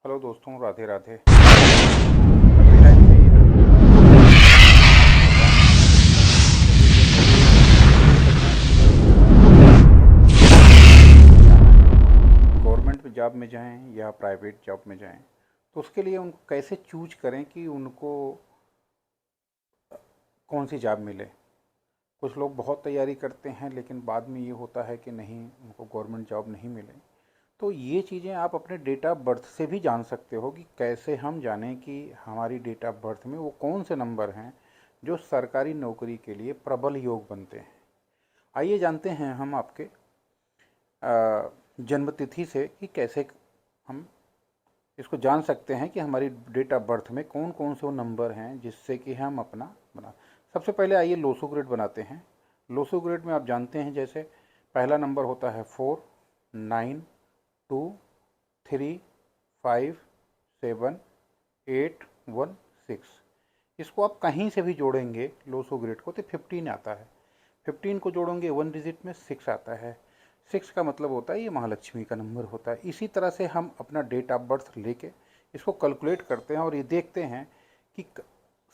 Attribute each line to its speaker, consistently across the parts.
Speaker 1: Hello दोस्तों, राधे राधे। काफ़ी time से ये गवर्नमेंट जॉब में जाएं या प्राइवेट जॉब में जाएं, तो उसके लिए उनको कैसे चूज करें कि उनको कौन सी जॉब मिले। कुछ लोग बहुत तैयारी करते हैं लेकिन बाद में ये होता है कि नहीं, उनको गवर्नमेंट जॉब नहीं मिले। तो ये चीज़ें आप अपने डेट ऑफ बर्थ से भी जान सकते हो कि कैसे हम जानें कि हमारी डेट ऑफ बर्थ में वो कौन से नंबर हैं जो सरकारी नौकरी के लिए प्रबल योग बनते हैं। आइए जानते हैं हम आपके जन्म तिथि से कि कैसे हम इसको जान सकते हैं कि हमारी डेट ऑफ बर्थ में कौन कौन से वो नंबर हैं जिससे कि हम अपना बना। सबसे पहले आइए लोसो ग्रेड बनाते हैं। लोसो ग्रेड में आप जानते हैं, जैसे पहला नंबर होता है 4, 9, 2, 3, 5, 7, 8, 1, 6। इसको आप कहीं से भी जोड़ेंगे लोसो ग्रेड को तो 15 आता है। 15 को जोड़ोगे 1 डिजिट में 6 आता है। 6 का मतलब होता है ये महालक्ष्मी का नंबर होता है। इसी तरह से हम अपना डेट ऑफ बर्थ लेके इसको कैलकुलेट करते हैं और ये देखते हैं कि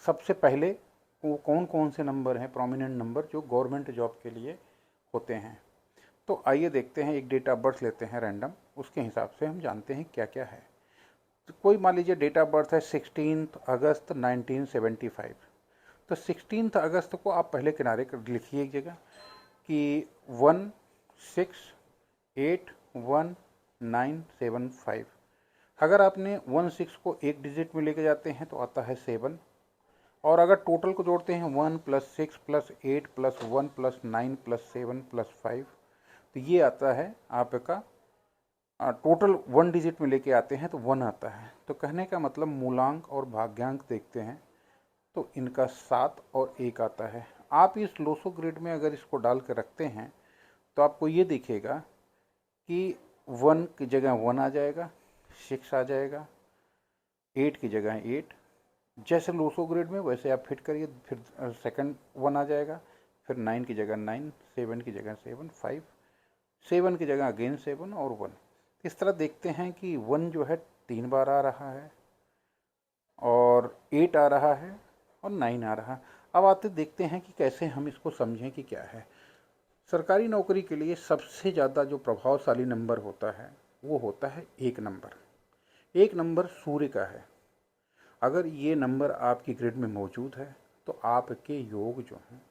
Speaker 1: सबसे पहले वो कौन कौन से नंबर हैं प्रोमिनेंट नंबर जो गवर्नमेंट जॉब के लिए होते हैं। तो आइए देखते हैं, एक डेट ऑफ बर्थ लेते हैं रैंडम, उसके हिसाब से हम जानते हैं क्या क्या है। तो कोई मान लीजिए डेट ऑफ बर्थ है 16 अगस्त 1975। तो 16 अगस्त को आप पहले किनारे कर लिखिए एक जगह कि 16811975। अगर आपने 16 को एक डिजिट में लेके जाते हैं तो आता है 7। और अगर टोटल को जोड़ते हैं 1 + 6 + 8 + 1 + 9 + 7 + 5, तो ये आता है आपका टोटल 1 डिजिट में लेके आते हैं तो 1 आता है। तो कहने का मतलब मूलांक और भाग्यांक देखते हैं तो इनका 7 और 1 आता है। आप इस लोसो ग्रिड में अगर इसको डाल कर रखते हैं तो आपको ये दिखेगा कि 1 की जगह 1 आ जाएगा, 6 आ जाएगा, 8 की जगह 8। जैसे लोसो ग्रिड में वैसे आप फिट करिए, फिर सेकंड 1 आ जाएगा, फिर 9 की जगह 9, 7 की जगह 7, 5, 7 की जगह अगेन 7 और 1। इस तरह देखते हैं कि 1 जो है 3 बार आ रहा है और 8 आ रहा है और 9 आ रहा है। अब आते देखते हैं कि कैसे हम इसको समझें कि क्या है। सरकारी नौकरी के लिए सबसे ज़्यादा जो प्रभावशाली नंबर होता है वो होता है 1 नंबर। 1 नंबर सूर्य का है। अगर ये नंबर आपकी ग्रिड में मौजूद है तो आपके योग जो हैं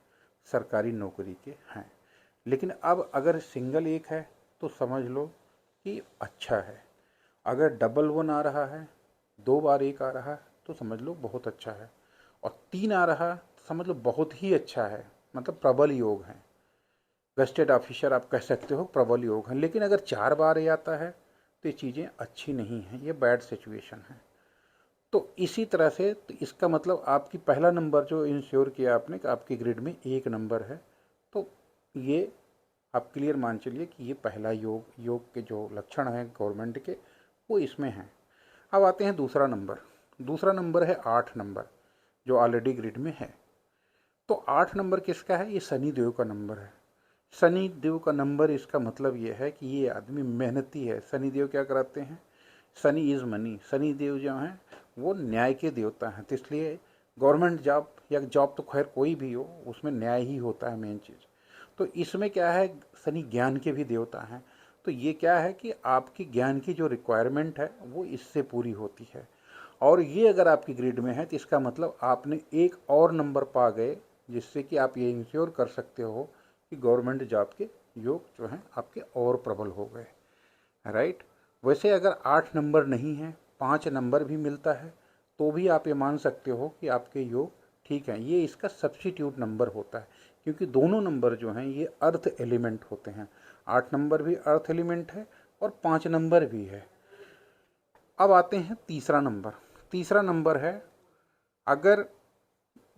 Speaker 1: सरकारी नौकरी के हैं। लेकिन अब अगर सिंगल 1 है तो समझ लो कि अच्छा है। अगर डबल 1 आ रहा है, 2 बार 1 आ रहा है तो समझ लो बहुत अच्छा है। और 3 आ रहा है तो समझ लो बहुत ही अच्छा है, मतलब प्रबल योग है। गस्टेड ऑफिसर आप कह सकते हो, प्रबल योग है। लेकिन अगर 4 बार ये आता है तो ये चीज़ें अच्छी नहीं हैं, ये बैड सिचुएशन है। तो इसी तरह से तो इसका मतलब आपकी पहला नंबर जो इंश्योर किया आपने कि आपकी ग्रिड में 1 नंबर है, तो ये आप क्लियर मान चलिए कि ये पहला योग के जो लक्षण हैं गवर्नमेंट के वो इसमें हैं। अब आते हैं दूसरा नंबर। दूसरा नंबर है 8 नंबर जो ऑलरेडी ग्रिड में है। तो 8 नंबर किसका है? ये शनि देव का नंबर है। शनि देव का नंबर, इसका मतलब ये है कि ये आदमी मेहनती है। शनि देव क्या कराते हैं? Shani is money. शनि देव जो हैं वो न्याय के देवता हैं, तो इसलिए गवर्नमेंट जॉब या जॉब तो खैर कोई भी हो उसमें न्याय ही होता है मेन चीज़। तो इसमें क्या है, शनि ज्ञान के भी देवता हैं। तो ये क्या है कि आपकी ज्ञान की जो रिक्वायरमेंट है वो इससे पूरी होती है। और ये अगर आपकी ग्रिड में है तो इसका मतलब आपने एक और नंबर पा गए जिससे कि आप ये इंश्योर कर सकते हो कि गवर्नमेंट जॉब के योग जो हैं आपके और प्रबल हो गए, राइट। वैसे अगर 8 नंबर नहीं है, 5 नंबर भी मिलता है तो भी आप ये मान सकते हो कि आपके योग ठीक है। ये इसका सब्स्टिट्यूट नंबर होता है क्योंकि दोनों नंबर जो हैं ये अर्थ एलिमेंट होते हैं। 8 नंबर भी अर्थ एलिमेंट है और 5 नंबर भी है। अब आते हैं तीसरा नंबर। तीसरा नंबर है, अगर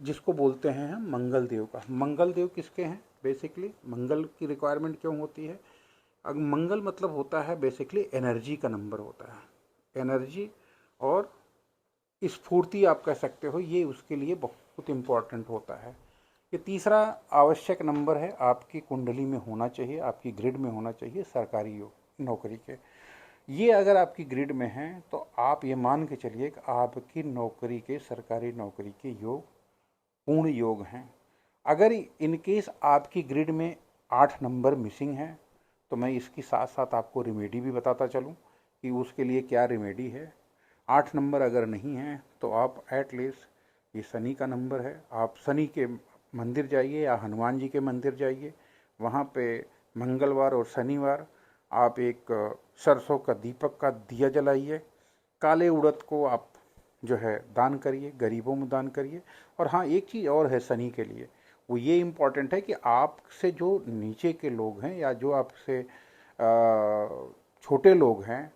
Speaker 1: जिसको बोलते हैं हम मंगल देव का। मंगल देव किसके हैं? बेसिकली मंगल की रिक्वायरमेंट क्यों होती है? अब मंगल मतलब होता है बेसिकली एनर्जी का नंबर होता है। एनर्जी और स्फूर्ति आप कह सकते हो, ये उसके लिए बहुत इम्पोर्टेंट होता है। ये तीसरा आवश्यक नंबर है, आपकी कुंडली में होना चाहिए, आपकी ग्रिड में होना चाहिए सरकारी नौकरी के। ये अगर आपकी ग्रिड में है तो आप ये मान के चलिए कि आपकी नौकरी के, सरकारी नौकरी के योग पूर्ण योग हैं। अगर इन केस आपकी ग्रिड में 8 नंबर मिसिंग है तो मैं इसकी साथ साथ आपको रेमेडी भी बताता चलूँ कि उसके लिए क्या रेमेडी है। 8 नंबर अगर नहीं है तो आप एटलीस्ट, ये शनि का नंबर है, आप शनि के मंदिर जाइए या हनुमान जी के मंदिर जाइए। वहाँ पे मंगलवार और शनिवार आप एक सरसों का दीपक का दिया जलाइए। काले उड़द को आप जो है दान करिए, गरीबों में दान करिए। और हाँ, एक चीज़ और है शनि के लिए, वो ये इम्पॉर्टेंट है कि आपसे जो नीचे के लोग हैं या जो आपसे छोटे लोग हैं,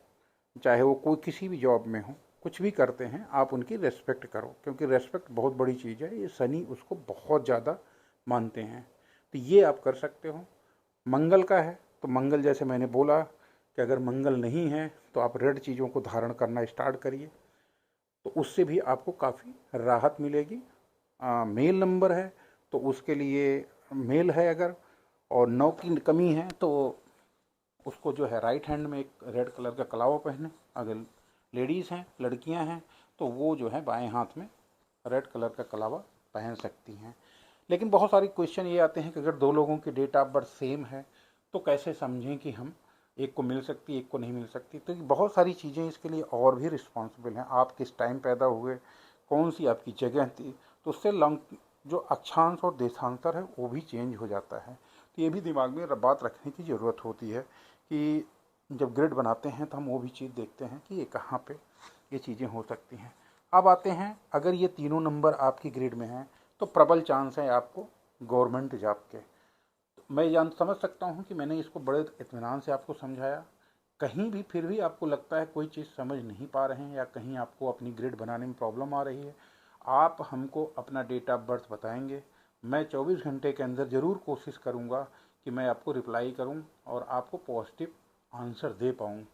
Speaker 1: चाहे वो कोई किसी भी जॉब में हो, कुछ भी करते हैं, आप उनकी रेस्पेक्ट करो, क्योंकि रेस्पेक्ट बहुत बड़ी चीज़ है। ये शनि उसको बहुत ज़्यादा मानते हैं, तो ये आप कर सकते हो। मंगल का है तो मंगल, जैसे मैंने बोला कि अगर मंगल नहीं है तो आप रेड चीज़ों को धारण करना स्टार्ट करिए, तो उससे भी आपको काफ़ी राहत मिलेगी। मेल नंबर है तो उसके लिए मेल है अगर, और 9 की कमी है तो उसको जो है राइट हैंड में एक रेड कलर का कलावा पहने। अगर लेडीज़ हैं, लड़कियां हैं, तो वो जो है बाएं हाथ में रेड कलर का कलावा पहन सकती हैं। लेकिन बहुत सारी क्वेश्चन ये आते हैं कि अगर दो लोगों की डेट ऑफ बर्थ सेम है तो कैसे समझें कि हम, एक को मिल सकती एक को नहीं मिल सकती। तो बहुत सारी चीज़ें इसके लिए और भी रिस्पॉन्सिबल हैं। आप किस टाइम पैदा हुए, कौन सी आपकी जगह थी, तो उससे लंग जो अक्षांश और देशांतर है वो भी चेंज हो जाता है। तो ये भी दिमाग में बात रखने की ज़रूरत होती है कि जब ग्रिड बनाते हैं तो हम वो भी चीज़ देखते हैं कि ये कहाँ पे ये चीज़ें हो सकती हैं। अब आते हैं, अगर ये तीनों नंबर आपकी ग्रिड में हैं तो प्रबल चांस है आपको गवर्नमेंट जॉब के। मैं समझ सकता हूँ कि मैंने इसको बड़े इत्मीनान से आपको समझाया। कहीं भी फिर भी आपको लगता है कोई चीज़ समझ नहीं पा रहे हैं या कहीं आपको अपनी ग्रिड बनाने में प्रॉब्लम आ रही है, आप हमको अपना डेट ऑफ बर्थ बताएंगे। मैं 24 घंटे के अंदर ज़रूर कोशिश करूँगा कि मैं आपको रिप्लाई करूँ और आपको पॉजिटिव आंसर दे पाऊँ।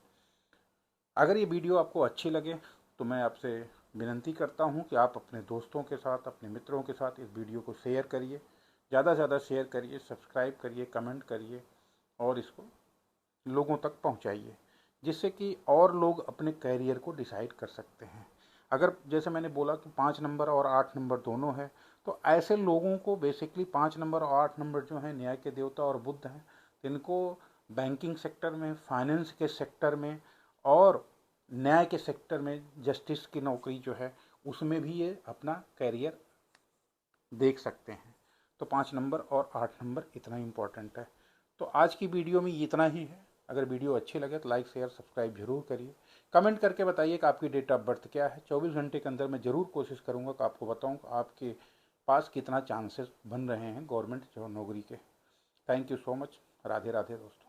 Speaker 1: अगर ये वीडियो आपको अच्छी लगे तो मैं आपसे विनती करता हूँ कि आप अपने दोस्तों के साथ, अपने मित्रों के साथ इस वीडियो को शेयर करिए, ज़्यादा से ज़्यादा शेयर करिए, सब्सक्राइब करिए, कमेंट करिए और इसको लोगों तक पहुँचाइए, जिससे कि और लोग अपने कैरियर को डिसाइड कर सकते हैं। अगर जैसे मैंने बोला कि 5 नंबर और 8 नंबर दोनों है, तो ऐसे लोगों को बेसिकली 5 नंबर और 8 नंबर जो हैं न्याय के देवता और बुद्ध हैं, इनको बैंकिंग सेक्टर में, फाइनेंस के सेक्टर में और न्याय के सेक्टर में, जस्टिस की नौकरी जो है उसमें भी ये अपना कैरियर देख सकते हैं। तो 5 नंबर और 8 नंबर इतना इम्पोर्टेंट है। तो आज की वीडियो में इतना ही है। अगर वीडियो अच्छी लगे तो लाइक, शेयर, सब्सक्राइब जरूर करिए। कमेंट करके बताइए कि आपकी डेट ऑफ बर्थ क्या है। 24 घंटे के अंदर मैं ज़रूर कोशिश करूँगा कि आपको बताऊँ कि आपके पास कितना चांसेस बन रहे हैं गवर्नमेंट जो नौकरी के। Thank you so much. Radhe Radhe दोस्तों।